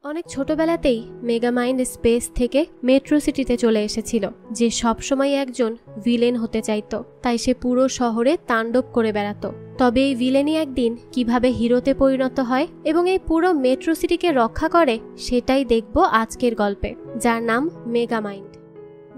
অনেক ছোটবেলাতেই মেগামাইন্ড স্পেস থেকে মেট্রো সিটিতে চলে এসেছিল, যে সবসময় একজন ভিলেন হতে চাইতো। তাই সে পুরো শহরে তাণ্ডব করে বেড়াতো। তবে এই ভিলেনই একদিন কিভাবে হিরোতে পরিণত হয় এবং এই পুরো মেট্রো সিটিকে রক্ষা করে, সেটাই দেখব আজকের গল্পে, যার নাম মেগামাইন্ড।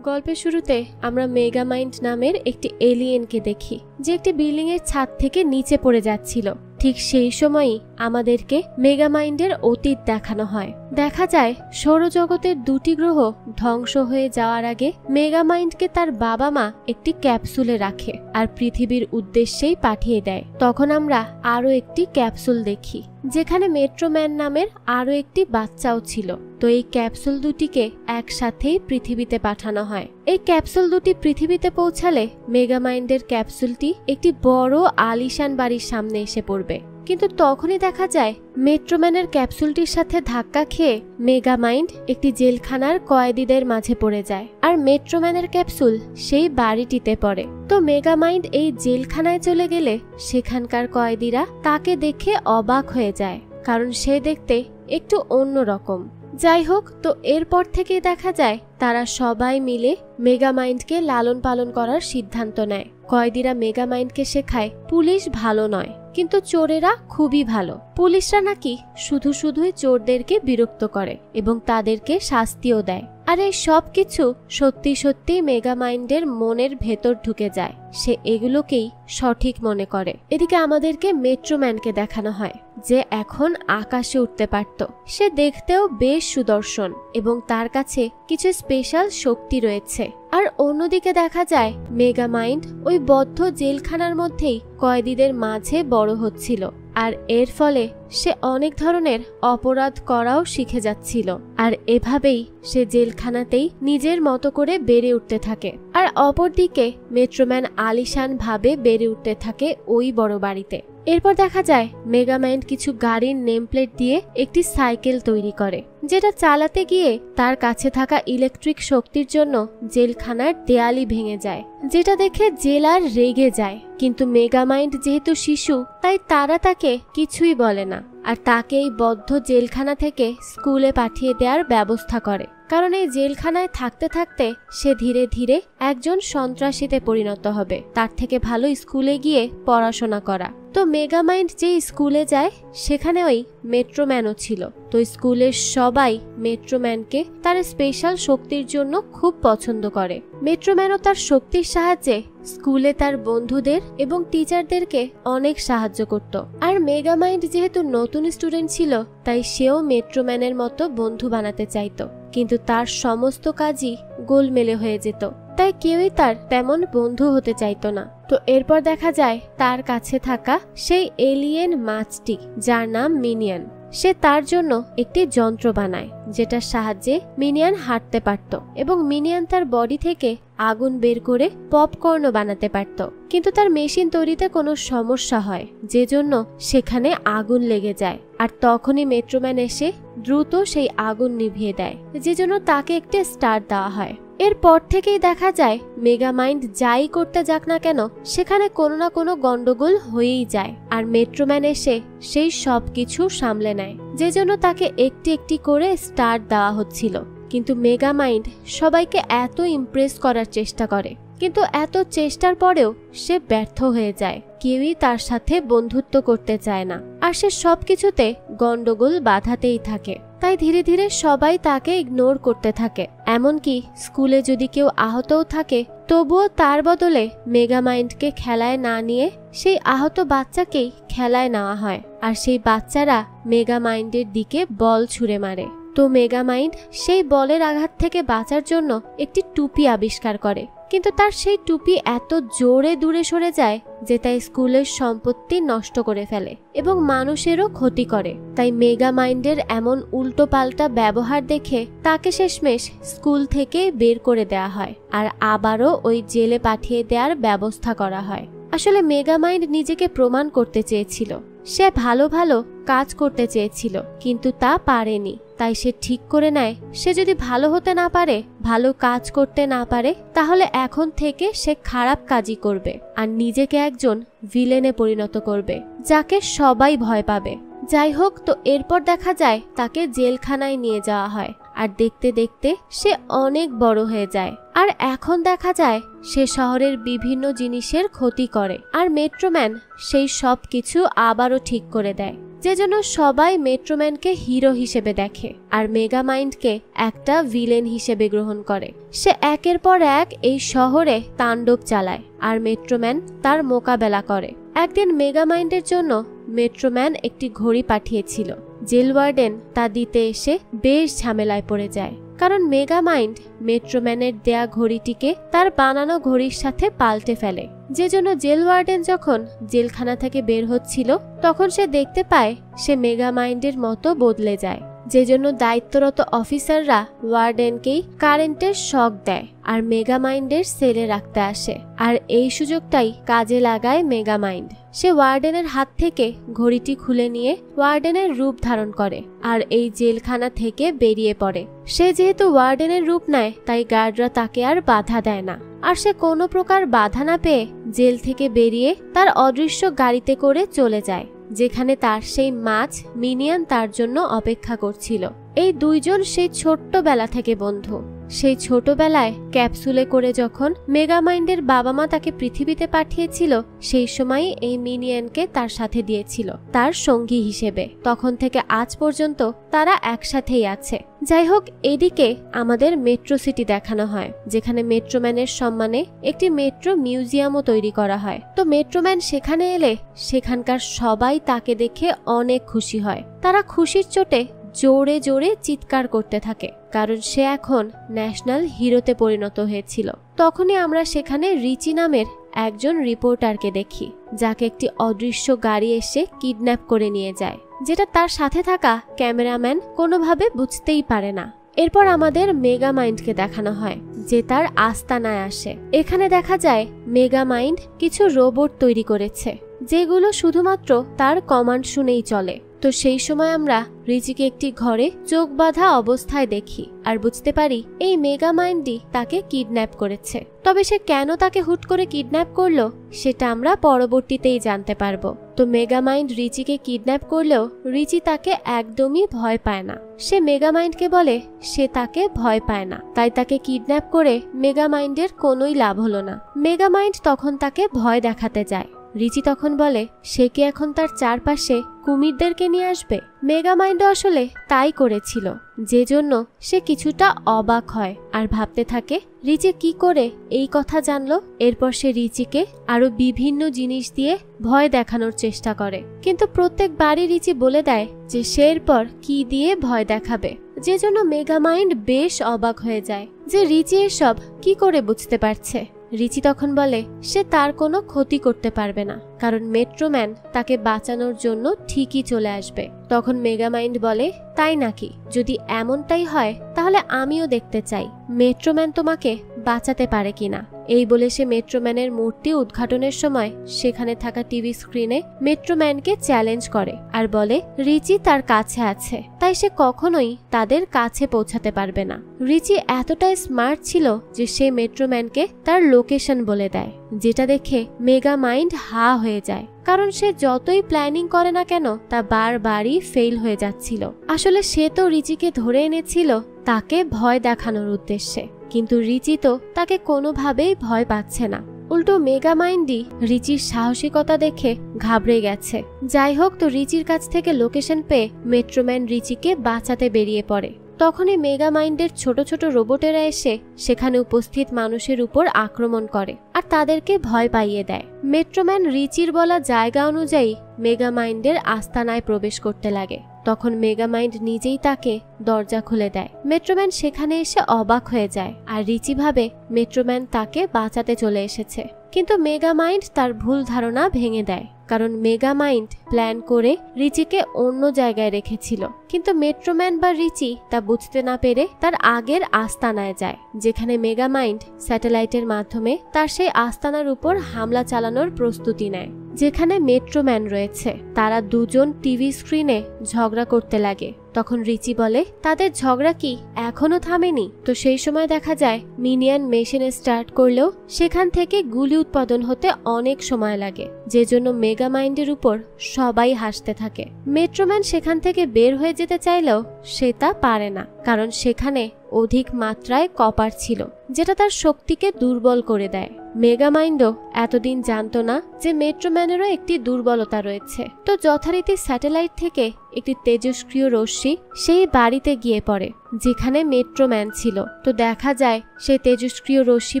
গল্পের শুরুতে আমরা মেগামাইন্ড নামের একটি এলিয়েনকে দেখি, যে একটি বিল্ডিং এর ছাদ থেকে নিচে পড়ে যাচ্ছিল। ঠিক সেই সময়ই আমাদেরকে মেগামাইন্ডের অতীত দেখানো হয়। দেখা যায় সৌরজগতের দুটি গ্রহ ধ্বংস হয়ে যাওয়ার আগে মেগামাইন্ডকে তার বাবা মা একটি ক্যাপসুলে রাখে আর পৃথিবীর উদ্দেশ্যেই পাঠিয়ে দেয়। তখন আমরা আরো একটি ক্যাপসুল দেখি, যেখানে মেট্রোম্যান নামের আরো একটি বাচ্চাও ছিল। তো এই ক্যাপসুল দুটিকে একসাথেই পৃথিবীতে পাঠানো হয়। এই ক্যাপসুল দুটি পৃথিবীতে পৌঁছালে মেগামাইন্ডের ক্যাপসুলটি একটি বড় আলিশান বাড়ির সামনে এসে পড়বে। কিন্তু তখনই দেখা যায় মেট্রোম্যানের ক্যাপসুলটির সাথে ধাক্কা খেয়ে মেগামাইন্ড একটি জেলখানার কয়েদিদের মাঝে পড়ে যায়, আর মেট্রোম্যানের ক্যাপসুল সেই বাড়িটিতে পড়ে। তো মেগামাইন্ড এই জেলখানায় চলে গেলে সেখানকার কয়েদিরা তাকে দেখে অবাক হয়ে যায়, কারণ সে দেখতে একটু অন্যরকম। যাই হোক, তো এরপর থেকেই দেখা যায় তারা সবাই মিলে মেগামাইন্ডকে লালন পালন করার সিদ্ধান্ত নেয়। কয়েদিরা মেগামাইন্ডকে শেখায় পুলিশ ভালো নয়, কিন্তু চোরেরা খুবই ভালো। পুলিশরা নাকি শুধুই চোরদেরকে বিরক্ত করে এবং তাদেরকে শাস্তিও দেয়। আর এই সব কিছু সত্যি সত্যি মেগামাইন্ডের মনের ভেতর ঢুকে যায়। সে এগুলোকেই সঠিক মনে করে। এদিকে আমাদেরকে মেট্রোম্যানকে দেখানো হয়, যে এখন আকাশে উঠতে পারত। সে দেখতেও বেশ সুদর্শন এবং তার কাছে কিছু স্পেশাল শক্তি রয়েছে। আর অন্যদিকে দেখা যায় মেগামাইন্ড ওই বদ্ধ জেলখানার মধ্যেই কয়েদিদের মাঝে বড় হচ্ছিল, আর এর ফলে সে অনেক ধরনের অপরাধ করাও শিখে যাচ্ছিল। আর এভাবেই সে জেলখানাতেই নিজের মতো করে বেড়ে উঠতে থাকে। আর অপরদিকে মেট্রোম্যান আলিশান ভাবে বেড়ে উঠতে থাকে ওই বড় বাড়িতে। এরপর দেখা যায় মেগামাইন্ড কিছু গাড়ির নেমপ্লেট দিয়ে একটি সাইকেল তৈরি করে, যেটা চালাতে গিয়ে তার কাছে থাকা ইলেকট্রিক শক্তির জন্য জেলখানার দেয়ালই ভেঙে যায়, যেটা দেখে জেলার রেগে যায়। কিন্তু মেগামাইন্ড যেহেতু শিশু, তাই তারা তাকে কিছুই বলে না, আর তাকে এই বদ্ধ জেলখানা থেকে স্কুলে পাঠিয়ে দেওয়ার ব্যবস্থা করে। কারণ এই জেলখানায় থাকতে থাকতে সে ধীরে ধীরে একজন সন্ত্রাসীতে পরিণত হবে। তার থেকে ভালো স্কুলে গিয়ে পড়াশোনা করা। তো মেগামাইন্ড যে স্কুলে যায় সেখানে ওই মেট্রোম্যানও ছিল। তো স্কুলের সবাই মেট্রোম্যানকে তার স্পেশাল শক্তির জন্য খুব পছন্দ করে। মেট্রোম্যানও তার শক্তির সাহায্যে স্কুলে তার বন্ধুদের এবং টিচারদেরকে অনেক সাহায্য করত। আর মেগামাইন্ড যেহেতু নতুন স্টুডেন্ট ছিল, তাই সেও মেট্রোম্যানের মতো বন্ধু বানাতে চাইতো। কিন্তু তার সমস্ত কাজই গোলমেলে হয়ে যেত, তাই কেউই তার তেমন বন্ধু হতে চাইতো না। তো এরপর দেখা যায় তার কাছে থাকা সেই এলিয়েন মাছটি, যার নাম মিনিয়ন, সে তার জন্য একটি যন্ত্র বানায়, যেটার সাহায্যে মিনিয়ন হাঁটতে পারত এবং মিনিয়ন তার বডি থেকে আগুন বের করে পপকর্নও বানাতে পারত। কিন্তু তার মেশিন তৈরিতে কোনো সমস্যা হয়, যে জন্য সেখানে আগুন লেগে যায়। আর তখনই মেট্রোম্যান এসে দ্রুত সেই আগুন নিভিয়ে দেয়, যে জন্য তাকে একটি স্টার দেওয়া হয়। এরপর থেকেই দেখা যায় মেগামাইন্ড যাই করতে যাক না কেন, সেখানে কোনো না কোনো গন্ডগোল হয়েই যায়। আর মেট্রোম্যান এসে সেই সব কিছু সামলে নেয়, যে জন্য তাকে একটি একটি করে স্টার দেওয়া হচ্ছিল। কিন্তু মেগামাইন্ড সবাইকে এত ইমপ্রেস করার চেষ্টা করে, কিন্তু এত চেষ্টার পরেও সে ব্যর্থ হয়ে যায়। কেউই তার সাথে বন্ধুত্ব করতে চায় না, আর সে সবকিছুতে গন্ডগোল বাধাতেই থাকে। তাই ধীরে ধীরে সবাই তাকে ইগনোর করতে থাকে। এমনকি স্কুলে যদি কেউ আহতও থাকে, তবুও তার বদলে মেগামাইন্ডকে খেলায় না নিয়ে সেই আহত বাচ্চাকেই খেলায় নেওয়া হয়। আর সেই বাচ্চারা মেগামাইন্ডের দিকে বল ছুঁড়ে মারে। তো মেগামাইন্ড সেই বলের আঘাত থেকে বাঁচার জন্য একটি টুপি আবিষ্কার করে, কিন্তু তার সেই টুপি এত জোরে দূরে সরে যায় যে তাই স্কুলের সম্পত্তি নষ্ট করে ফেলে এবং মানুষেরও ক্ষতি করে। তাই মেগামাইন্ডের এমন উল্টো পাল্টা ব্যবহার দেখে তাকে শেষমেশ স্কুল থেকে বের করে দেওয়া হয়, আর আবারও ওই জেলে পাঠিয়ে দেওয়ার ব্যবস্থা করা হয়। আসলে মেগামাইন্ড নিজেকে প্রমাণ করতে চেয়েছিল, সে ভালো ভালো কাজ করতে চেয়েছিল, কিন্তু তা পারেনি। তাই সে ঠিক করে নেয়, সে যদি ভালো হতে না পারে, ভালো কাজ করতে না পারে, তাহলে এখন থেকে সে খারাপ কাজই করবে আর নিজেকে একজন ভিলেনে পরিণত করবে, যাকে সবাই ভয় পাবে। যাই হোক, তো এরপর দেখা যায় তাকে জেলখানায় নিয়ে যাওয়া হয় আর দেখতে দেখতে সে অনেক বড় হয়ে যায়। আর এখন দেখা যায় সে শহরের বিভিন্ন জিনিসের ক্ষতি করে আর মেট্রোম্যান সেই সব কিছু আবারও ঠিক করে দেয়, যে জন্য সবাই মেট্রোম্যানকে হিরো হিসেবে দেখে আর মেগামাইন্ডকে একটা ভিলেন হিসেবে গ্রহণ করে। সে একের পর এক এই শহরে তাণ্ডব চালায় আর মেট্রোম্যান তার মোকাবেলা করে। একদিন মেগামাইন্ডের জন্য মেট্রোম্যান একটি ঘড়ি পাঠিয়েছিল। জেল ওয়ার্ডেন তা দিতে এসে বেশ ঝামেলায় পড়ে যায়, কারণ মেগামাইন্ড মেট্রোম্যানের দেয়া ঘড়িটিকে তার বানানো ঘড়ির সাথে পাল্টে ফেলে। যে জন্য জেল ওয়ার্ডেন যখন জেলখানা থেকে বের হচ্ছিল তখন সে দেখতে পায় সে মেগামাইন্ডের মতো বদলে যায়। যে জন্য দায়িত্বরত অফিসাররা ওয়ার্ডেনকেই কারেন্টের শক দেয় আর মেগামাইন্ডের সেলে রাখতে আসে। আর এই সুযোগটাই কাজে লাগায় মেগামাইন্ড। সে ওয়ার্ডেনের হাত থেকে ঘড়িটি খুলে নিয়ে ওয়ার্ডেনের রূপ ধারণ করে আর এই জেলখানা থেকে বেরিয়ে পড়ে। সে যেহেতু ওয়ার্ডেনের রূপ নেয় তাই গার্ডরা তাকে আর বাধা দেয় না। আর সে কোনো প্রকার বাধা না পেয়ে জেল থেকে বেরিয়ে তার অদৃশ্য গাড়িতে করে চলে যায়, যেখানে তার সেই মাছ মিনিয়ন তার জন্য অপেক্ষা করছিল। এই দুইজন সেই ছোট্টবেলা থেকে বন্ধু। সেই ছোটবেলায় ক্যাপসুলে করে যখন মেগামাইন্ডের বাবা মা তাকে পৃথিবীতে পাঠিয়েছিল সেই সময় এই মিনিয়নকে তার সাথে দিয়েছিল তার সঙ্গী হিসেবে। তখন থেকে আজ পর্যন্ত তারা একসাথেই আছে। যাই হোক, এদিকে আমাদের মেট্রো সিটি দেখানো হয়, যেখানে মেট্রোম্যানের সম্মানে একটি মেট্রো মিউজিয়ামও তৈরি করা হয়। তো মেট্রোম্যান সেখানে এলে সেখানকার সবাই তাকে দেখে অনেক খুশি হয়। তারা খুশির চোটে জোরে জোরে চিৎকার করতে থাকে, কারণ সে এখন ন্যাশনাল হিরোতে পরিণত হয়েছিল। তখনই আমরা সেখানে রিচি নামের একজন রিপোর্টারকে দেখি, যাকে একটি অদৃশ্য গাড়ি এসে কিডন্যাপ করে নিয়ে যায়, যেটা তার সাথে থাকা ক্যামেরাম্যান কোনোভাবে বুঝতেই পারে না। এরপর আমাদের মেগামাইন্ডকে দেখানো হয়, যে তার আস্তানায় আসে। এখানে দেখা যায় মেগামাইন্ড কিছু রোবট তৈরি করেছে, যেগুলো শুধুমাত্র তার কমান্ড শুনেই চলে। তো সেই সময় আমরা রিচিকে একটি ঘরে চোখ বাঁধা অবস্থায় দেখি আর বুঝতে পারি এই মেগামাইন্ডই তাকে কিডন্যাপ করেছে। তবে সে কেন তাকে হুট করে কিডন্যাপ করলো সেটা আমরা পরবর্তীতেই জানতে পারবো। তো মেগামাইন্ড রিচিকে কিডন্যাপ করলেও রিচি তাকে একদমই ভয় পায় না। সে মেগামাইন্ডকে বলে সে তাকে ভয় পায় না, তাই তাকে কিডন্যাপ করে মেগামাইন্ডের কোনোই লাভ হলো না। মেগামাইন্ড তখন তাকে ভয় দেখাতে যায়। রিচি তখন বলে সে কি এখন তার চারপাশে কুমিরদেরকে নিয়ে আসবে। মেগামাইন্ড আসলে তাই করেছিল, যে জন্য সে কিছুটা অবাক হয় আর ভাবতে থাকে রিচি কি করে এই কথা জানলো। এরপর সে রিচিকে আরো বিভিন্ন জিনিস দিয়ে ভয় দেখানোর চেষ্টা করে, কিন্তু প্রত্যেকবারই রিচি বলে দেয় যে সে এরপর কি দিয়ে ভয় দেখাবে। যে জন্য মেগামাইন্ড বেশ অবাক হয়ে যায় যে রিচি এসব কি করে বুঝতে পারছে। রিচি তখন বলে সে তার কোনো ক্ষতি করতে পারবে না, কারণ মেট্রোম্যান তাকে বাঁচানোর জন্য ঠিকই চলে আসবে। তখন মেগামাইন্ড বলে তাই নাকি? যদি এমনটাই হয় তাহলে আমিও দেখতে চাই মেট্রোম্যান তোমাকে বাঁচাতে পারে কিনা। এই বলে সে মেট্রোম্যানের মূর্তি উদ্ঘাটনের সময় সেখানে থাকা টিভি স্ক্রিনে মেট্রোম্যানকে চ্যালেঞ্জ করে আর বলে রিচি তার কাছে আছে, তাই সে কখনোই তাদের কাছে পৌঁছাতে পারবে না। রিচি এতটাই স্মার্ট ছিল যে সে মেট্রোম্যানকে তার লোকেশন বলে দেয়, যেটা দেখে মেগামাইন্ড হা হয়ে যায়, কারণ সে যতই প্ল্যানিং করে না কেন তা বারবারই ফেল হয়ে যাচ্ছিল। আসলে সে তো রিচিকে ধরে এনেছিল তাকে ভয় দেখানোর উদ্দেশ্যে, কিন্তু রিচি তো তাকে কোনোভাবেই ভয় পাচ্ছে না। উল্টো মেগামাইন্ডই রিচির সাহসিকতা দেখে ঘাবড়ে গেছে। যাই হোক, তো রিচির কাছ থেকে লোকেশন পেয়ে মেট্রোম্যান রিচিকে বাঁচাতে বেরিয়ে পড়ে। তখনই মেগামাইন্ডের ছোট ছোট রোবটেরা এসে সেখানে উপস্থিত মানুষের উপর আক্রমণ করে আর তাদেরকে ভয় পাইয়ে দেয়। মেট্রোম্যান রিচির বলা জায়গা অনুযায়ী মেগামাইন্ডের আস্তানায় প্রবেশ করতে লাগে। তখন মেগামাইন্ড নিজেই তাকে দরজা খুলে দেয়। মেট্রোম্যান সেখানে এসে অবাক হয়ে যায় আর রিচি ভাবে মেট্রোম্যান তাকে বাঁচাতে চলে এসেছে, কিন্তু মেগামাইন্ড তার ভুল ধারণা ভেঙে দেয়, কারণ মেগামাইন্ড প্ল্যান করে রিচিকে অন্য জায়গায় রেখেছিল। কিন্তু মেট্রোম্যান বা রিচি তা বুঝতে না পেরে তার আগের আস্তানায় যায়, যেখানে মেগামাইন্ড স্যাটেলাইটের মাধ্যমে তার সেই আস্তানার উপর হামলা চালানোর প্রস্তুতি নেয়। যেখানে মেট্রোম্যান রয়েছে। তারা দুজন টিভি স্ক্রিনে ঝগড়া করতে লাগে। তখন রিচি বলে তাদের ঝগড়া কি এখনো থামেনি। তো সেই সময় দেখা যায় মিনিয়ান মেশিনে স্টার্ট করলেও সেখান থেকে গুলি উৎপাদন হতে অনেক সময় লাগে, যে জন্য মেগামাইন্ডের উপর সবাই হাসতে থাকে। মেট্রোম্যান সেখান থেকে বের হয়ে যেতে চাইলেও সে তা পারে না, কারণ সেখানে অধিক মাত্রায় কপার ছিল, যেটা তার শক্তিকে দুর্বল করে দেয়। মেগামাইন্ডও এতদিন জানতো না যে মেট্রোম্যানেরও একটি দুর্বলতা রয়েছে। তো যথারীতি স্যাটেলাইট থেকে একটি তেজস্ক্রিয় রশ্মি সেই বাড়িতে গিয়ে পড়ে যেখানে মেট্রোম্যান ছিল। তো দেখা যায় সেই তেজস্ক্রিয় রশ্মি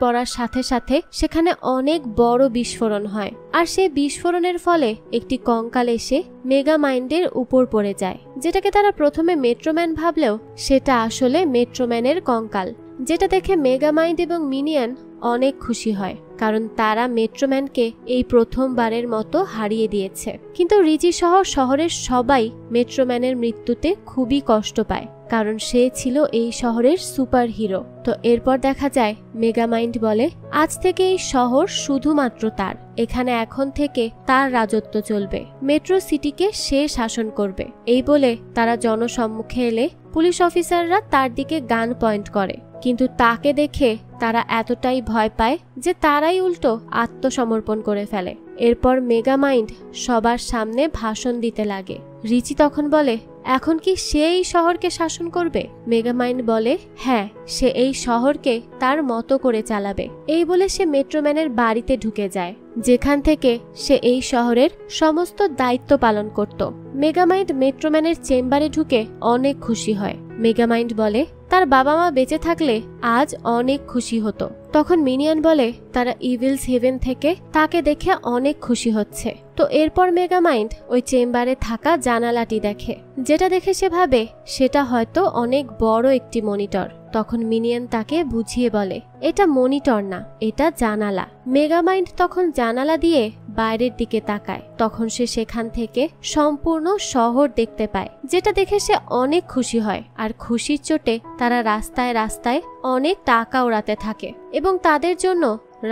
পড়ার সাথে সাথে সেখানে অনেক বড় বিস্ফোরণ হয়, আর সেই বিস্ফোরণের ফলে একটি কঙ্কাল এসে মেগামাইন্ডের উপর পড়ে যায়, যেটাকে তারা প্রথমে মেট্রোম্যান ভাবলেও সেটা আসলে মেট্রোম্যানের কঙ্কাল। যেটা দেখে মেগামাইন্ড এবং মিনিয়ান অনেক খুশি হয়, কারণ তারা মেট্রোম্যানকে এই প্রথমবারের মতো হারিয়ে দিয়েছে। কিন্তু রিচি সহ শহরের সবাই মেট্রোম্যানের মৃত্যুতে খুবই কষ্ট পায়, কারণ সে ছিল এই শহরের সুপার হিরো। তো এরপর দেখা যায় মেগামাইন্ড বলে আজ থেকে এই শহর শুধুমাত্র তার, এখানে এখন থেকে তার রাজত্ব চলবে, মেট্রো সিটিকে সে শাসন করবে। এই বলে তারা জনসম্মুখে এলে পুলিশ অফিসাররা তার দিকে গান পয়েন্ট করে, কিন্তু তাকে দেখে তারা এতটাই ভয় পায় যে তারাই উল্টো আত্মসমর্পণ করে ফেলে। এরপর মেগামাইন্ড সবার সামনে ভাষণ দিতে লাগে। রিচি তখন বলে এখন কি সে এই শহরকে শাসন করবে? মেগামাইন্ড বলে হ্যাঁ, সে এই শহরকে তার মতো করে চালাবে। এই বলে সে মেট্রোম্যানের বাড়িতে ঢুকে যায়, যেখান থেকে সে এই শহরের সমস্ত দায়িত্ব পালন করত। মেগামাইন্ড মেট্রোম্যানের চেম্বারে ঢুকে অনেক খুশি হয়। মেগামাইন্ড বলে তার বাবা মা বেঁচে থাকলে আজ অনেক খুশি হতো। তখন মিনিয়ান বলে তারা ইভিলস হেভেন থেকে তাকে দেখে অনেক খুশি হচ্ছে। তো এরপর মেগামাইন্ড ওই চেম্বারে থাকা জানালাটি দেখে, যেটা দেখে সে ভাবে সেটা হয়তো অনেক বড় একটি মনিটর। তখন মিনিয়ান তাকে বুঝিয়ে বলে এটা মনিটর না, এটা জানালা। মেগামাইন্ড তখন জানালা দিয়ে বাইরের দিকে তাকায়, তখন সে সেখান থেকে সম্পূর্ণ শহর দেখতে পায়, যেটা দেখে সে অনেক খুশি হয়। আর খুশির চোটে তারা রাস্তায় রাস্তায় অনেক টাকা ওড়াতে থাকে এবং তাদের জন্য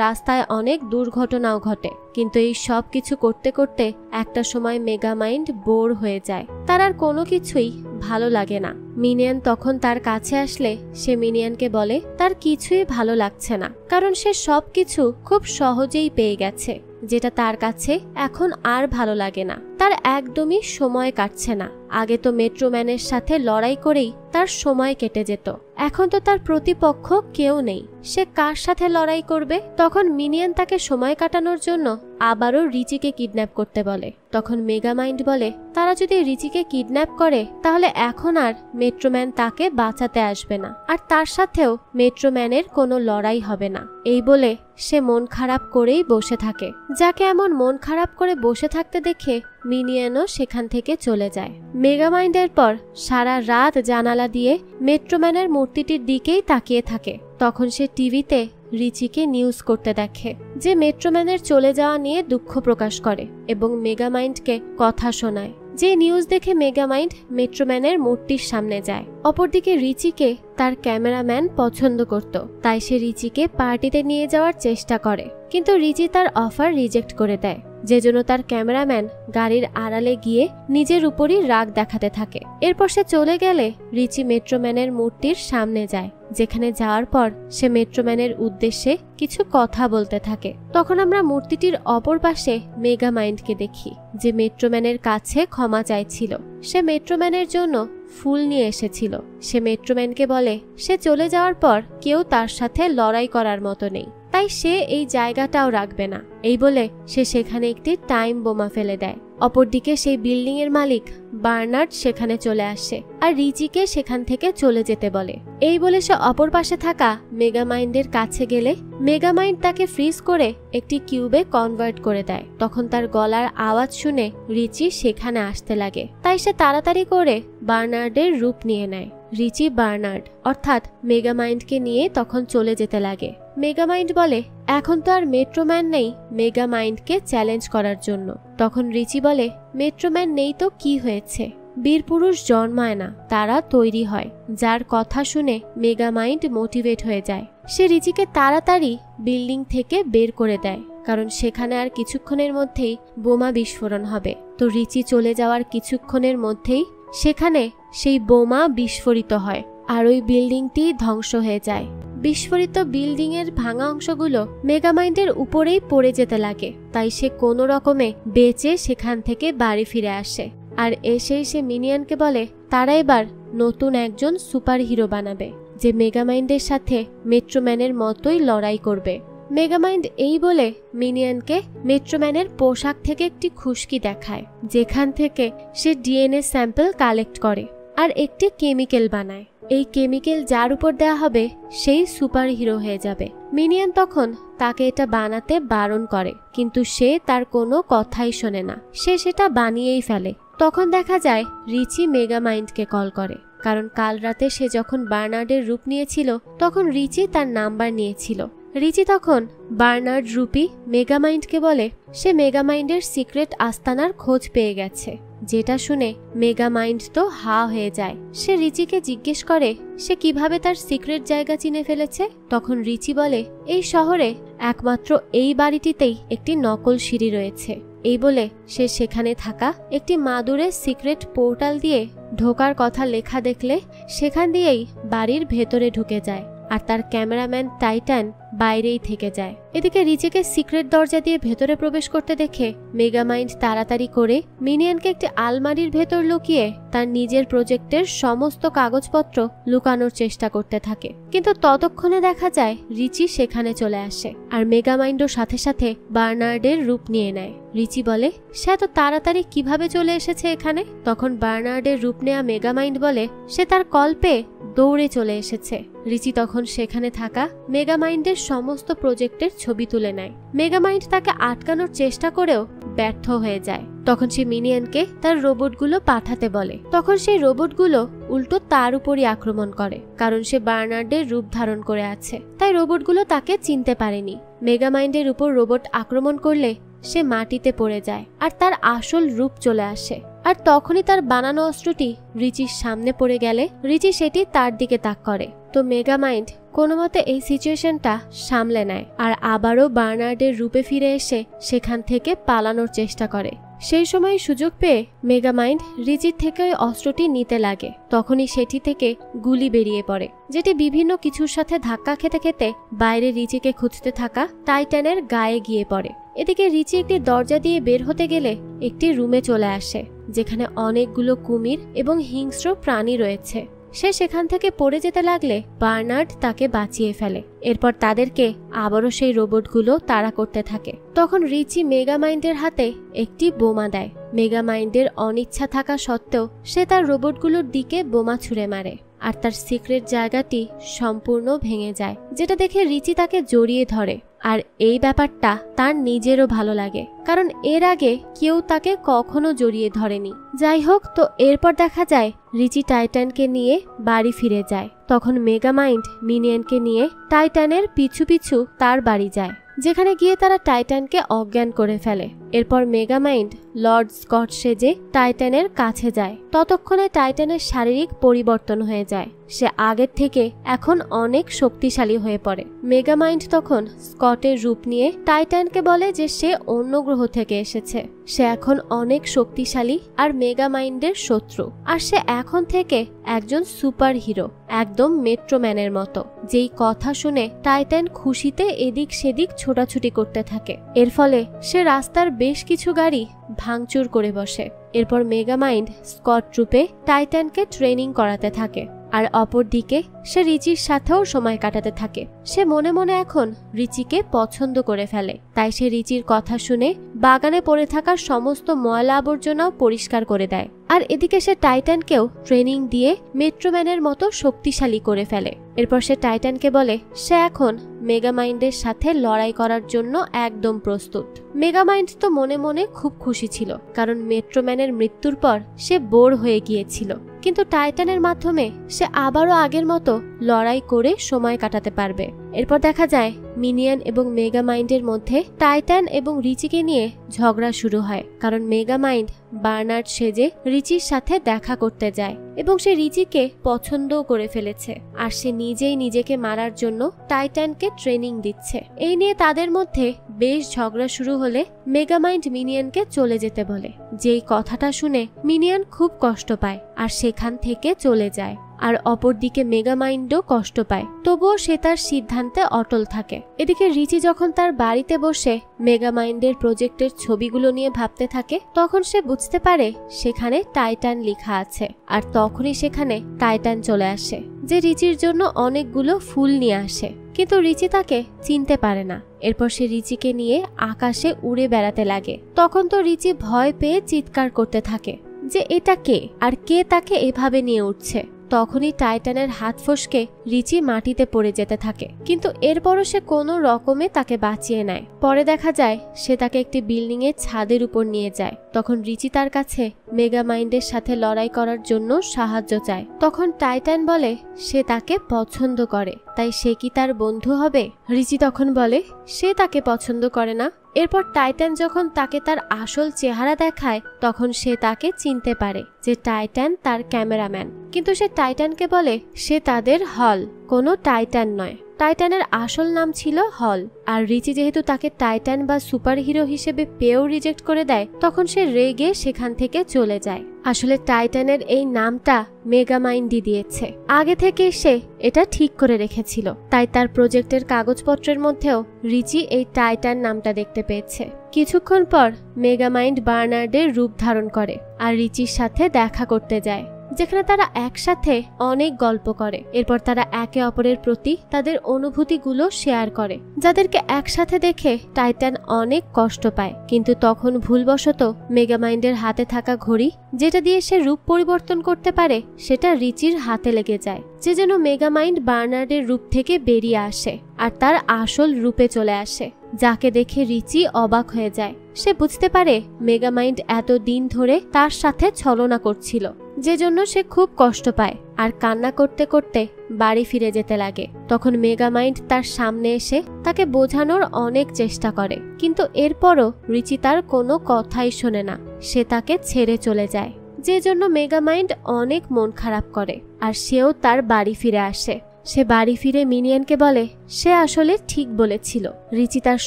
রাস্তায় অনেক দুর্ঘটনাও ঘটে। কিন্তু এই সব কিছু করতে করতে একটা সময় মেগামাইন্ড বোর হয়ে যায়, তার আর কোনো কিছুই ভালো লাগে না। মিনিয়ান তখন তার কাছে আসলে সে মিনিয়ানকে বলে তার কিছুই ভালো লাগছে না, কারণ সে সবকিছু খুব সহজেই পেয়ে গেছে, যেটা তার কাছে এখন আর ভালো লাগে না। তার একদমই সময় কাটছে না। আগে তো মেট্রোম্যানের সাথে লড়াই করেই তার সময় কেটে যেত, এখন তো তার প্রতিপক্ষ কেউ নেই, সে কার সাথে লড়াই করবে? তখন মিনিয়ান তাকে সময় কাটানোর জন্য আবারও রিচিকে কিডন্যাপ করতে বলে। তখন মেগামাইন্ড বলে তারা যদি রিচিকে কিডন্যাপ করে তাহলে এখন আর মেট্রোম্যান তাকে বাঁচাতে আসবে না, আর তার সাথেও মেট্রোম্যানের কোনো লড়াই হবে না। এই বলে সে মন খারাপ করেই বসে থাকে। যাকে এমন মন খারাপ করে বসে থাকতে দেখে মিনিয়ানও সেখান থেকে চলে যায়। মেগামাইন্ডের পর সারা রাত জানালা দিয়ে মেট্রোম্যানের মূর্তিটির দিকেই তাকিয়ে থাকে। তখন সে টিভিতে রিচিকে নিউজ করতে দেখে, যে মেট্রোম্যানের চলে যাওয়া নিয়ে দুঃখ প্রকাশ করে এবং মেগামাইন্ডকে কথা শোনায়। যে নিউজ দেখে মেগামাইন্ড মেট্রোম্যানের মূর্তির সামনে যায়। অপরদিকে রিচিকে তার ক্যামেরাম্যান পছন্দ করত, তাই সে রিচিকে পার্টিতে নিয়ে যাওয়ার চেষ্টা করে, কিন্তু রিচি তার অফার রিজেক্ট করে দেয়, যে জন্য তার ক্যামেরাম্যান গাড়ির আড়ালে গিয়ে নিজের উপরই রাগ দেখাতে থাকে। এরপর সে চলে গেলে রিচি মেট্রোম্যানের মূর্তির সামনে যায়, যেখানে যাওয়ার পর সে মেট্রোম্যানের উদ্দেশ্যে কিছু কথা বলতে থাকে। তখন আমরা মূর্তিটির অপর পাশে মেগামাইন্ডকে দেখি, যে মেট্রোম্যানের কাছে ক্ষমা চাইছিল। সে মেট্রোম্যানের জন্য ফুল নিয়ে এসেছিল। সে মেট্রোম্যানকে বলে সে চলে যাওয়ার পর কেউ তার সাথে লড়াই করার মতো নেই, তাই সে এই জায়গাটাও রাখবে না। এই বলে সে সেখানে একটি টাইম বোমা ফেলে দেয়। অপরদিকে সেই বিল্ডিং এর মালিক বার্নার্ড সেখানে চলে আসে আর রিচিকে সেখান থেকে চলে যেতে বলে। এই বলে সে অপর পাশে থাকা মেগামাইন্ডের কাছে গেলে মেগামাইন্ড তাকে ফ্রিজ করে একটি কিউবে কনভার্ট করে দেয়। তখন তার গলার আওয়াজ শুনে রিচি সেখানে আসতে লাগে, তাই সে তাড়াতাড়ি করে বার্নার্ডের রূপ নিয়ে নেয়। রিচি বার্নার্ড অর্থাৎ মেগামাইন্ডকে নিয়ে তখন চলে যেতে লাগে। মেগামাইন্ড বলে এখন তো আর মেট্রোম্যান নেই মেগামাইন্ডকে চ্যালেঞ্জ করার জন্য। তখন রিচি বলে মেট্রোম্যান নেই তো কি হয়েছে, বীরপুরুষ জন্মায় না, তারা তৈরি হয়। যার কথা শুনে মেগামাইন্ড মোটিভেট হয়ে যায়। সে রিচিকে তাড়াতাড়ি বিল্ডিং থেকে বের করে দেয়, কারণ সেখানে আর কিছুক্ষণের মধ্যেই বোমা বিস্ফোরণ হবে। তো রিচি চলে যাওয়ার কিছুক্ষণের মধ্যেই সেখানে সেই বোমা বিস্ফোরিত হয় আর ওই বিল্ডিংটি ধ্বংস হয়ে যায়। বিস্ফোরিত বিল্ডিং এর ভাঙা অংশগুলো মেগামাইন্ডের উপরেই পড়ে যেতে লাগে, তাই সে কোনো রকমে বেঁচে সেখান থেকে বাড়ি ফিরে আসে। আর এসেই সে মিনিয়নকে বলে তারা এবার নতুন একজন সুপার হিরো বানাবে, যে মেগামাইন্ডের সাথে মেট্রোম্যানের মতোই লড়াই করবে। মেগামাইন্ড এই বলে মিনিয়নকে মেট্রোম্যানের পোশাক থেকে একটি খুশকি দেখায়, যেখান থেকে সে ডিএনএ স্যাম্পল কালেক্ট করে আর একটি কেমিক্যাল বানায়। এই কেমিক্যাল যার উপর দেয়া হবে সেই সুপার হিরো হয়ে যাবে। মিনিয়ন তখন তাকে এটা বানাতে বারণ করে, কিন্তু সে তার কোনো কথাই শোনে না, সে সেটা বানিয়েই ফেলে। তখন দেখা যায় রিচি মেগামাইন্ডকে কল করে, কারণ কাল রাতে সে যখন বার্নার্ডের রূপ নিয়েছিল তখন রিচি তার নাম্বার নিয়েছিল। রিচি তখন বার্নার্ড রূপী মেগামাইন্ডকে বলে সে মেগামাইন্ডের সিক্রেট আস্তানার খোঁজ পেয়ে গেছে, যেটা শুনে মেগামাইন্ড তো হা হয়ে যায়। সে রিচিকে জিজ্ঞেস করে সে কিভাবে তার সিক্রেট জায়গা চিনে ফেলেছে। তখন রিচি বলে এই শহরে একমাত্র এই বাড়িটিতেই একটি নকল সিঁড়ি রয়েছে। এই বলে সে সেখানে থাকা একটি মাদুরের সিক্রেট পোর্টাল দিয়ে ঢোকার কথা লেখা দেখলে সেখান দিয়েই বাড়ির ভেতরে ঢুকে যায়, আর তার ক্যামেরাম্যান টাইটান বাইরেই থেকে যায়। এদিকে রিচিকে সিক্রেট দরজা দিয়ে ভেতরে প্রবেশ করতে দেখে মেগামাইন্ড তাড়াতাড়ি করে মিনিয়নকে একটি আলমারির ভেতর লুকিয়ে তার নিজের প্রজেক্টের সমস্ত কাগজপত্র লুকানোর চেষ্টা করতে থাকে। কিন্তু ততক্ষণে দেখা যায় রিচি সেখানে চলে আসে, আর মেগামাইন্ডও সাথে সাথে বার্নার্ডের রূপ নিয়ে নেয়। রিচি বলে সে এত তাড়াতাড়ি কিভাবে চলে এসেছে এখানে। তখন বার্নার্ডের রূপ নেয়া মেগামাইন্ড বলে সে তার কল পেয়ে দৌড়ে চলে এসেছে। রিচি তখন সেখানে থাকা মেগামাইন্ডের সমস্ত প্রজেক্টের ছবি তুলে নেয়। মেগামাইন্ড তাকে আটকানোর চেষ্টা করেও ব্যর্থ হয়ে যায়। তখন সে মিনিয়নকে তার রোবটগুলো পাঠাতে বলে। তখন সেই রোবটগুলো উল্টো তার উপরই আক্রমণ করে, কারণ সে বার্নার্ডের রূপ ধারণ করে আছে, তাই রোবটগুলো তাকে চিনতে পারেনি। মেগামাইন্ডের উপর রোবট আক্রমণ করলে সে মাটিতে পড়ে যায় আর তার আসল রূপ চলে আসে। আর তখনই তার বানানো অস্ত্রটি রিচির সামনে পড়ে গেলে রিচি সেটি তার দিকে তাক করে। তো মেগামাইন্ড কোনো মতে এই সিচুয়েশনটা সামলে নেয় আর আবারও বার্নার্ডের রূপে ফিরে এসে সেখান থেকে পালানোর চেষ্টা করে। সেই সময় সুযোগ পেয়ে মেগামাইন্ড রিচির থেকে ওই অস্ত্রটি নিতে লাগে। তখনই সেটি থেকে গুলি বেরিয়ে পড়ে, যেটি বিভিন্ন কিছুর সাথে ধাক্কা খেতে খেতে বাইরে রিচিকে খুঁজতে থাকা টাইটানের গায়ে গিয়ে পড়ে। এদিকে রিচি একটি দরজা দিয়ে বের হতে গেলে একটি রুমে চলে আসে, যেখানে অনেকগুলো কুমির এবং হিংস্র প্রাণী রয়েছে। সে সেখান থেকে পড়ে যেতে লাগলে বার্নার্ড তাকে বাঁচিয়ে ফেলে। এরপর তাদেরকে আবারও সেই রোবটগুলো তাড়া করতে থাকে। তখন রিচি মেগামাইন্ডের হাতে একটি বোমা দেয়। মেগামাইন্ডের অনিচ্ছা থাকা সত্ত্বেও সে তার রোবটগুলোর দিকে বোমা ছুঁড়ে মারে আর তার সিক্রেট জায়গাটি সম্পূর্ণ ভেঙে যায়, যেটা দেখে রিচি তাকে জড়িয়ে ধরে। আর এই ব্যাপারটা তার নিজেরও ভালো লাগে, কারণ এর আগে কেউ তাকে কখনো জড়িয়ে ধরেনি। যাই হোক, তো এরপর দেখা যায় রিচি টাইটানকে নিয়ে বাড়ি ফিরে যায়। তখন মেগামাইন্ড মিনিয়নকে নিয়ে টাইটানের পিছু পিছু তার বাড়ি যায়, যেখানে গিয়ে তারা টাইটানকে অজ্ঞান করে ফেলে। এরপর মেগামাইন্ড লর্ড স্কট সেজে টাইটানের কাছে যায়। ততক্ষণে টাইটানের শারীরিক পরিবর্তন হয়ে যায়, সে আগের থেকে এখন অনেক শক্তিশালী হয়ে পড়ে। মেগামাইন্ড তখন স্কটের রূপ নিয়ে টাইটানকে বলে যে সে অন্য গ্রহ থেকে এসেছে, সে এখন অনেক শক্তিশালী আর মেগামাইন্ডের শত্রু, আর সে এখন থেকে একজন সুপার হিরো, একদম মেট্রোম্যানের মতো। যেই কথা শুনে টাইটান খুশিতে এদিক সেদিক ছোটাছুটি করতে থাকে। এর ফলে সে রাস্তার বেশ কিছু গাড়ি ভাঙচুর করে বসে। এরপর মেগামাইন্ড স্কট রূপে টাইটানকে ট্রেনিং করাতে থাকে, আর অপরদিকে সে রিচির সাথেও সময় কাটাতে থাকে। সে মনে মনে এখন রিচিকে পছন্দ করে ফেলে, তাই সে রিচির কথা শুনে বাগানে পড়ে থাকা সমস্ত ময়লা আবর্জনাও পরিষ্কার করে দেয়। আর এদিকে সে টাইটানকেও ট্রেনিং দিয়ে মেট্রোম্যানের মতো শক্তিশালী করে ফেলে। এরপর সে টাইটানকে বলে সে এখন মেগামাইন্ডের সাথে লড়াই করার জন্য একদম প্রস্তুত। মেগামাইন্ড তো মনে মনে খুব খুশি ছিল, কারণ মেট্রোম্যানের মৃত্যুর পর সে বোর হয়ে গিয়েছিল। কিন্তু টাইটানের মাধ্যমে সে আবারও আগের মতো লড়াই করে সময় কাটাতে পারবে। এরপর দেখা যায় মিনিয়ন এবং মেগামাইন্ডের মধ্যে টাইটান এবং রিচিকে নিয়ে ঝগড়া শুরু হয়, কারণ মেগামাইন্ড বার্নার্ড সেজে রিচির সাথে দেখা করতে যায় এবং সে রিচিকে পছন্দও করে ফেলেছে, আর সে নিজেই নিজেকে মারার জন্য টাইটানকে ট্রেনিং দিচ্ছে। এই নিয়ে তাদের মধ্যে বেশ ঝগড়া শুরু হলে মেগামাইন্ড মিনিয়নকে চলে যেতে বলে। যেই কথাটা শুনে মিনিয়ন খুব কষ্ট পায় আর সেখান থেকে চলে যায়। আর অপরদিকে মেগামাইন্ডও কষ্ট পায়, তবুও সে তার সিদ্ধান্তে অটল থাকে। এদিকে রিচি যখন তার বাড়িতে বসে মেগামাইন্ডের প্রজেক্টের ছবিগুলো নিয়ে ভাবতে থাকে, তখন সে বুঝতে পারে সেখানে টাইটান লেখা আছে। আর তখনই সেখানে টাইটান চলে আসে, যে রিচির জন্য অনেকগুলো ফুল নিয়ে আসে, কিন্তু রিচি তাকে চিনতে পারে না। এরপর সে রিচিকে নিয়ে আকাশে উড়ে বেড়াতে লাগে। তখন তো রিচি ভয় পেয়ে চিৎকার করতে থাকে যে এটা কে, আর কে তাকে এভাবে নিয়ে উঠছে। তখনই টাইটানের হাত ফসকে রিচি মাটিতে পড়ে যেতে থাকে, কিন্তু এরপরও সে কোনো রকমে তাকে বাঁচিয়ে নেয়। পরে দেখা যায় সে তাকে একটি বিল্ডিং এর ছাদের উপর নিয়ে যায়। তখন রিচি তার কাছে মেগামাইন্ডের সাথে লড়াই করার জন্য সাহায্য চায়। তখন টাইটান বলে সে তাকে পছন্দ করে, তাই সে কি তার বন্ধু হবে? রিচি তখন বলে সে তাকে পছন্দ করে না। এরপর টাইটান যখন তাকে তার আসল চেহারা দেখায়, তখন সে তাকে চিনতে পারে যে টাইটান তার ক্যামেরাম্যান, কিন্তু সে টাইটানকে বলে সে তাদের হল, কোনো টাইটান নয়। টাইটানের আসল নাম ছিল হল। আর রিচি যেহেতু তাকে টাইটান বা সুপার হিরো হিসেবে পেয়েও রিজেক্ট করে দেয়, তখন সে রেগে সেখান থেকে চলে যায়। আসলে টাইটানের এই নামটা মেগামাইন্ডই দিয়েছে, আগে থেকে সে এটা ঠিক করে রেখেছিল। তাই তার প্রজেক্টের কাগজপত্রের মধ্যেও রিচি এই টাইটান নামটা দেখতে পেয়েছে। কিছুক্ষণ পর মেগামাইন্ড বার্নার্ডের রূপ ধারণ করে আর রিচির সাথে দেখা করতে যায়, যেখানে তারা একসাথে অনেক গল্প করে। এরপর তারা একে অপরের প্রতি তাদের অনুভূতিগুলো শেয়ার করে, যাদেরকে একসাথে দেখে টাইটান অনেক কষ্ট পায়। কিন্তু তখন ভুলবশত মেগামাইন্ডের হাতে থাকা ঘড়ি, যেটা দিয়ে সে রূপ পরিবর্তন করতে পারে, সেটা রিচির হাতে লেগে যায়, যে যেন মেগামাইন্ড বার্নার্ডের রূপ থেকে বেরিয়ে আসে আর তার আসল রূপে চলে আসে, যাকে দেখে রিচি অবাক হয়ে যায়। সে বুঝতে পারে মেগামাইন্ড এত দিন ধরে তার সাথে ছলনা করছিল, যে জন্য সে খুব কষ্ট পায় আর কান্না করতে করতে বাড়ি ফিরে যেতে লাগে। তখন মেগামাইন্ড তার সামনে এসে তাকে বোঝানোর অনেক চেষ্টা করে, কিন্তু এরপরও রিচি তার কোনো কথাই শোনে না। সে তাকে ছেড়ে চলে যায়, যে জন্য মেগামাইন্ড অনেক মন খারাপ করে আর সেও তার বাড়ি ফিরে আসে। সে বাড়ি ফিরে মিনিয়নকে বলে সে আসলে ঠিক বলেছিল, রিচি তার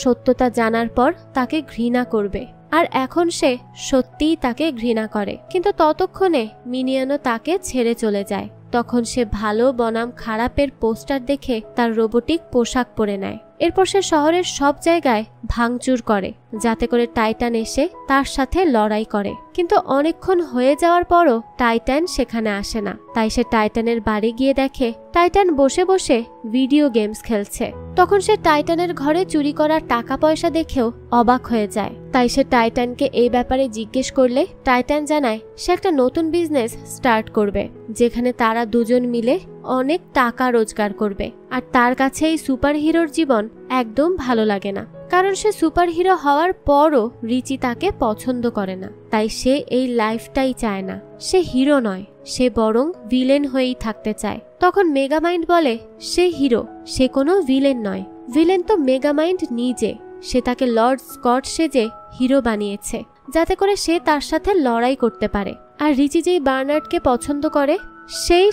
সত্যতা জানার পর তাকে ঘৃণা করবে, আর এখন সে সত্যিই তাকে ঘৃণা করে। কিন্তু ততক্ষণে মিনিয়নও তাকে ছেড়ে চলে যায়। তখন সে ভালো বনাম খারাপের পোস্টার দেখে তার রোবোটিক পোশাক পরে নেয়। এরপর সে শহরের সব জায়গায় ভাঙচুর করে, যাতে করে টাইটান এসে তার সাথে লড়াই করে। কিন্তু অনেকক্ষণ হয়ে যাওয়ার পরও টাইটান সেখানে আসে না। তাই সে টাইটানের বাড়ি গিয়ে দেখে টাইটান বসে বসে ভিডিও গেমস খেলছে। তখন সে টাইটানের ঘরে চুরি করা টাকা পয়সা দেখেও অবাক হয়ে যায়। তাই সে টাইটানকে এই ব্যাপারে জিজ্ঞেস করলে টাইটান জানায় সে একটা নতুন বিজনেস স্টার্ট করবে, যেখানে তারা দুজন মিলে অনেক টাকা রোজগার করবে। আর তার কাছে এই সুপার হিরোর জীবন একদম ভালো লাগে না, কারণ সে সুপার হিরো হওয়ার পরও রিচি তাকে পছন্দ করে না। তাই সে এই লাইফটাই চায় না। সে হিরো নয়, সে বরং ভিলেন হয়েই থাকতে চায়। তখন মেগামাইন্ড বলে সে হিরো, সে কোনো ভিলেন নয়। ভিলেন তো মেগামাইন্ড নিজে। সে তাকে লর্ড স্কট সেজে হিরো বানিয়েছে, যাতে করে সে তার সাথে লড়াই করতে পারে। আর রিচি যেই বার্নার্ডকে পছন্দ করে,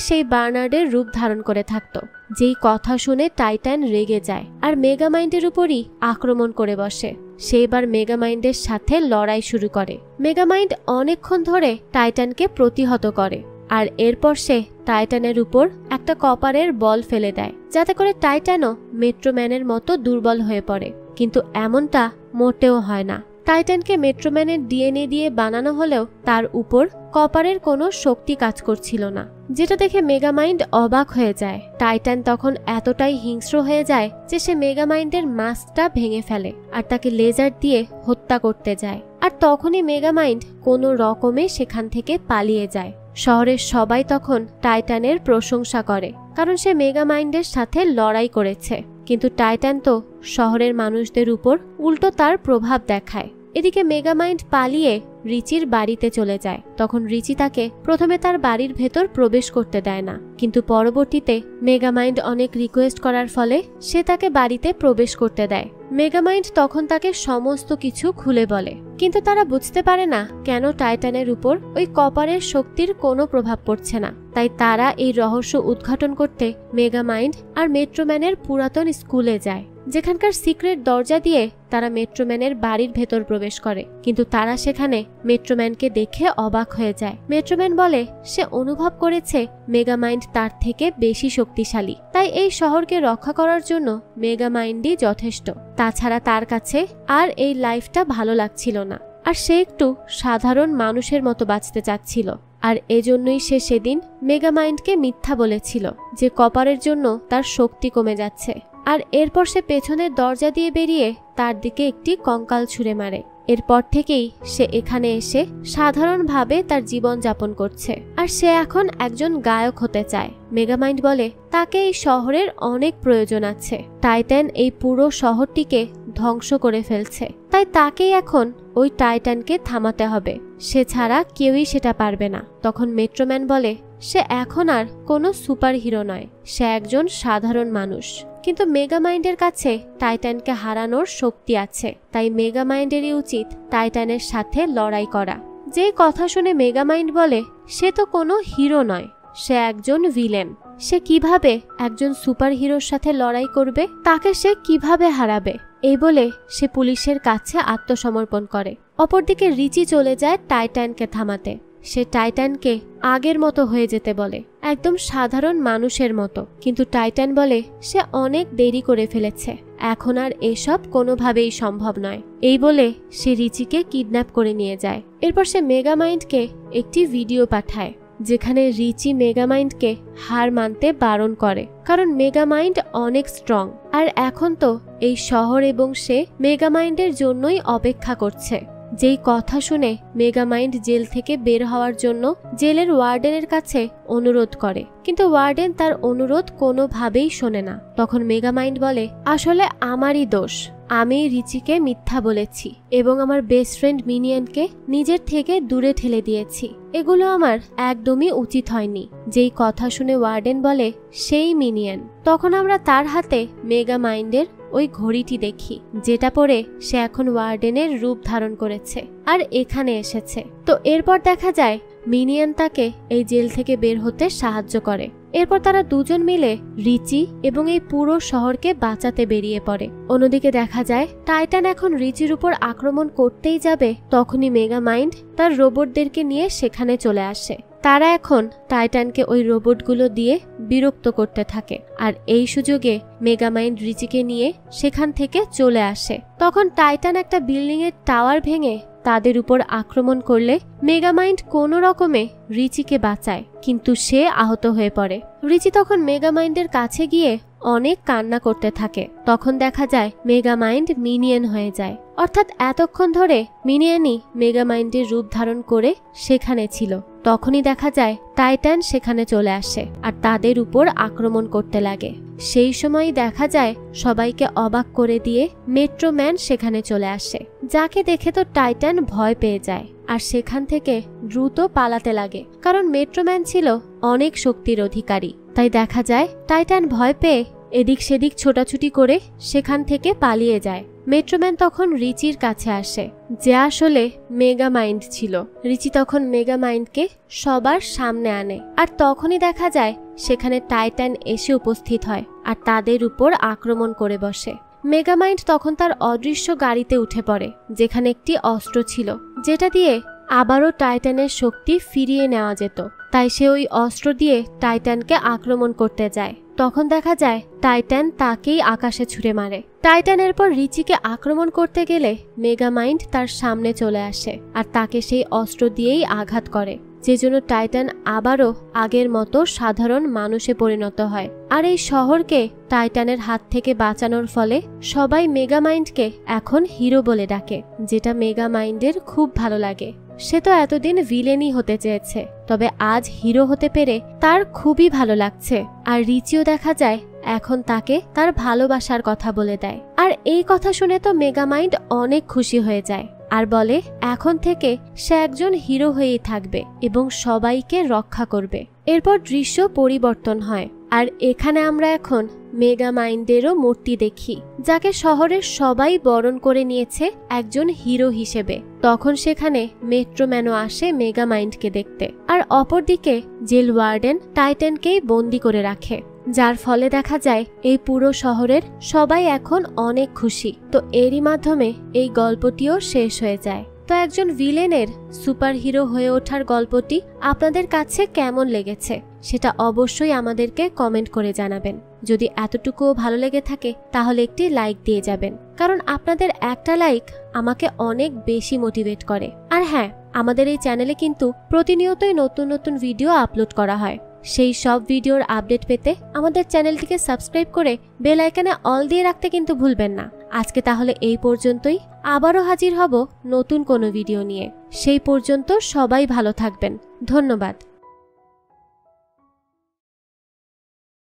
সেই বার্নার্ডের রূপ ধারণ করে থাকতো। যেই কথা শুনে টাইটান রেগে যায় আর মেগামাইন্ডের উপরই আক্রমণ করে বসে। সে এবার মেগামাইন্ডের সাথে লড়াই শুরু করে। মেগামাইন্ড অনেকক্ষণ ধরে টাইটানকে প্রতিহত করে, আর এরপর সে টাইটানের উপর একটা কপারের বল ফেলে দেয়, যাতে করে টাইটানও মেট্রোম্যানের মতো দুর্বল হয়ে পড়ে। কিন্তু এমনটা মোটেও হয় না। টাইটানকে মেট্রোম্যানের ডিএনএ দিয়ে বানানো হলেও তার উপর কপারের কোনো শক্তি কাজ করছিল না, যেটা দেখে মেগামাইন্ড অবাক হয়ে যায়। টাইটান তখন এতটাই হিংস্র হয়ে যায় যে সে মেগামাইন্ডের মাস্কটা ভেঙে ফেলে আর তাকে লেজার দিয়ে হত্যা করতে যায়। আর তখনই মেগামাইন্ড কোনো রকমে সেখান থেকে পালিয়ে যায়। শহরের সবাই তখন টাইটানের প্রশংসা করে, কারণ সে মেগামাইন্ডের সাথে লড়াই করেছে। কিন্তু টাইটান তো শহরের মানুষদের উপর উল্টো তার প্রভাব দেখায়। এদিকে মেগামাইন্ড পালিয়ে রিচির বাড়িতে চলে যায়। তখন রিচি তাকে প্রথমে তার বাড়ির ভেতর প্রবেশ করতে দেয় না, কিন্তু পরবর্তীতে মেগামাইন্ড অনেক রিকোয়েস্ট করার ফলে সে তাকে বাড়িতে প্রবেশ করতে দেয়। মেগামাইন্ড তখন তাকে সমস্ত কিছু খুলে বলে, কিন্তু তারা বুঝতে পারে না কেন টাইটানের উপর ওই কপারের শক্তির কোনো প্রভাব পড়ছে না। তাই তারা এই রহস্য উদ্ঘাটন করতে মেগামাইন্ড আর মেট্রোম্যানের পুরাতন স্কুলে যায়, যেখানকার সিক্রেট দরজা দিয়ে তারা মেট্রোম্যানের বাড়ির ভেতর প্রবেশ করে। কিন্তু তারা সেখানে মেট্রোম্যানকে দেখে অবাক হয়ে যায়। মেট্রোম্যান বলে সে অনুভব করেছে মেগামাইন্ড তার থেকে বেশি শক্তিশালী, তাই এই শহরকে রক্ষা করার জন্য মেগামাইন্ডই যথেষ্ট। তাছাড়া তার কাছে আর এই লাইফটা ভালো লাগছিল না, আর সে একটু সাধারণ মানুষের মতো বাঁচতে চাচ্ছিল। আর এজন্যই সে সেদিন মেগামাইন্ডকে মিথ্যা বলেছিল যে কপারের জন্য তার শক্তি কমে যাচ্ছে। আর এরপর সে পেছনের দরজা দিয়ে বেরিয়ে তার দিকে একটি কঙ্কাল ছুঁড়ে মারে। এরপর থেকেই সে এখানে এসে সাধারণভাবে তার জীবন যাপন করছে, আর সে এখন একজন গায়ক হতে চায়। মেগামাইন্ড বলে তাকে এই শহরের অনেক প্রয়োজন আছে, টাইটান এই পুরো শহরটিকে ধ্বংস করে ফেলছে, তাই তাকেই এখন ওই টাইটানকে থামাতে হবে, সে ছাড়া কেউই সেটা পারবে না। তখন মেট্রোম্যান বলে সে এখন আর কোনো সুপার হিরো নয়, সে একজন সাধারণ মানুষ, কিন্তু মেগামাইন্ডের কাছে টাইটানকে হারানোর শক্তি আছে, তাই মেগামাইন্ডেরই উচিত টাইটানের সাথে লড়াই করা। যে কথা শুনে মেগামাইন্ড বলে সে তো কোনো হিরো নয়, সে একজন ভিলেন, সে কিভাবে একজন সুপার হিরোর সাথে লড়াই করবে, তাকে সে কিভাবে হারাবে। এই বলে সে পুলিশের কাছে আত্মসমর্পণ করে। অপরদিকে রিচি চলে যায় টাইটানকে থামাতে। সে টাইটানকে আগের মতো হয়ে যেতে বলে, একদম সাধারণ মানুষের মতো, কিন্তু টাইটান বলে সে অনেক দেরি করে ফেলেছে, এখন আর এসব কোনোভাবেই সম্ভব নয়। এই বলে সে রিচিকে কিডন্যাপ করে নিয়ে যায়। এরপর সে মেগামাইন্ডকে একটি ভিডিও পাঠায়, যেখানে রিচি মেগামাইন্ডকে হার মানতে বারণ করে, কারণ মেগামাইন্ড অনেক স্ট্রং, আর এখন তো এই শহর এবং সে মেগামাইন্ডের জন্যই অপেক্ষা করছে। যেই কথা শুনে মেগামাইন্ড জেল থেকে বের হওয়ার জন্য জেলের ওয়ার্ডেনের কাছে অনুরোধ করে, কিন্তু ওয়ার্ডেন তার অনুরোধ কোনোভাবেই শোনে না। তখন মেগামাইন্ড বলে আসলে আমারই দোষ, আমি রিচিকে মিথ্যা বলেছি এবং আমার বেস্ট ফ্রেন্ড মিনিয়নকে নিজের থেকে দূরে ঠেলে দিয়েছি, এগুলো আমার একদমই উচিত হয়নি। যেই কথা শুনে ওয়ার্ডেন বলে সেই মিনিয়ন। তখন আমরা তার হাতে মেগামাইন্ডের ওই ঘড়িটি দেখি, যেটা পরে সে এখন ওয়ার্ডেনের রূপ ধারণ করেছে আর এখানে এসেছে। তো এরপর দেখা যায় মিনিয়ন তাকে এই জেল থেকে বের হতে সাহায্য করে। এরপর তারা দুজন মিলে রিচি এবং এই পুরো শহরকে বাঁচাতে বেরিয়ে পড়ে। অন্যদিকে দেখা যায় টাইটান এখন রিচির উপর আক্রমণ করতেই যাবে, তখনই মেগামাইন্ড তার রোবটদেরকে নিয়ে সেখানে চলে আসে। তারা এখন টাইটানকে ওই রোবটগুলো দিয়ে বিরক্ত করতে থাকে, আর এই সুযোগে মেগামাইন্ড রিচিকে নিয়ে সেখান থেকে চলে আসে। তখন টাইটান একটা বিল্ডিং এর টাওয়ার ভেঙে তাদের উপর আক্রমণ করলে মেগামাইন্ড কোনো রকমে রিচিকে বাঁচায়, কিন্তু সে আহত হয়ে পড়ে। রিচি তখন মেগামাইন্ডের কাছে গিয়ে অনেক কান্না করতে থাকে। তখন দেখা যায় মেগামাইন্ড মিনিয়ন হয়ে যায়, অর্থাৎ এতক্ষণ ধরে মিনিয়নই মেগামাইন্ডের রূপ ধারণ করে সেখানে ছিল। তখনই দেখা যায় টাইটান সেখানে চলে আসে আর তাদের উপর আক্রমণ করতে লাগে। সেই সময়ই দেখা যায় সবাইকে অবাক করে দিয়ে মেট্রোম্যান সেখানে চলে আসে, যাকে দেখে তো টাইটান ভয় পেয়ে যায় আর সেখান থেকে দ্রুত পালাতে লাগে, কারণ মেট্রোম্যান ছিল অনেক শক্তির অধিকারী। তাই দেখা যায় টাইটান ভয় পেয়ে এদিক সেদিক ছোটাছুটি করে সেখান থেকে পালিয়ে যায়। মেট্রোম্যান তখন রিচির কাছে আসে, যে আসলে মেগামাইন্ড ছিল। রিচি তখন মেগামাইন্ডকে সবার সামনে আনে, আর তখনই দেখা যায় সেখানে টাইটান এসে উপস্থিত হয় আর তাদের উপর আক্রমণ করে বসে। মেগামাইন্ড তখন তার অদৃশ্য গাড়িতে উঠে পড়ে, যেখানে একটি অস্ত্র ছিল, যেটা দিয়ে আবারও টাইটানের শক্তি ফিরিয়ে নেওয়া যেত। তাই সে ওই অস্ত্র দিয়ে টাইটানকে আক্রমণ করতে যায়। তখন দেখা যায় টাইটান তাকেই আকাশে ছুঁড়ে মারে। টাইটানের পর রিচিকে আক্রমণ করতে গেলে মেগামাইন্ড তার সামনে চলে আসে আর তাকে সেই অস্ত্র দিয়েই আঘাত করে, যে জন্য টাইটান আবারও আগের মতো সাধারণ মানুষে পরিণত হয়। আর এই শহরকে টাইটানের হাত থেকে বাঁচানোর ফলে সবাই মেগামাইন্ডকে এখন হিরো বলে ডাকে, যেটা মেগামাইন্ডের খুব ভালো লাগে। সে তো এতদিন ভিলেনই হতে চেয়েছে, তবে আজ হিরো হতে পেরে তার খুবই ভালো লাগছে। আর রিচিও দেখা যায় এখন তাকে তার ভালোবাসার কথা বলে দেয়, আর এই কথা শুনে তো মেগামাইন্ড অনেক খুশি হয়ে যায়। আর বলে এখন থেকে সে একজন হিরো হয়েই থাকবে এবং সবাইকে রক্ষা করবে। এরপর দৃশ্য পরিবর্তন হয়, আর এখানে আমরা এখন মেগামাইন্ডেরও মূর্তি দেখি, যাকে শহরের সবাই বরণ করে নিয়েছে একজন হিরো হিসেবে। তখন সেখানে মেট্রোম্যানও আসে মেগামাইন্ডকে দেখতে, আর অপরদিকে জেল ওয়ার্ডেন টাইটানকেই বন্দি করে রাখে, যার ফলে দেখা যায় এই পুরো শহরের সবাই এখন অনেক খুশি। তো এরই মাধ্যমে এই গল্পটিও শেষ হয়ে যায়। তো একজন ভিলেনের সুপারহিরো হয়ে ওঠার গল্পটি আপনাদের কাছে কেমন লেগেছে সেটা অবশ্যই আমাদেরকে কমেন্ট করে জানাবেন। যদি এতটুকুও ভালো লেগে থাকে তাহলে একটি লাইক দিয়ে যাবেন, কারণ আপনাদের একটা লাইক আমাকে অনেক বেশি মোটিভেট করে। আর হ্যাঁ, আমাদের এই চ্যানেলে কিন্তু প্রতিনিয়তই নতুন নতুন ভিডিও আপলোড করা হয়। সেই সব ভিডিওর আপডেট পেতে আমাদের চ্যানেলটিকে সাবস্ক্রাইব করে বেল আইকনে অল দিয়ে রাখতে কিন্তু ভুলবেন না। আজকে তাহলে এই পর্যন্তই, আবারও হাজির হব নতুন কোনো ভিডিও নিয়ে। সেই পর্যন্ত সবাই ভালো থাকবেন। ধন্যবাদ।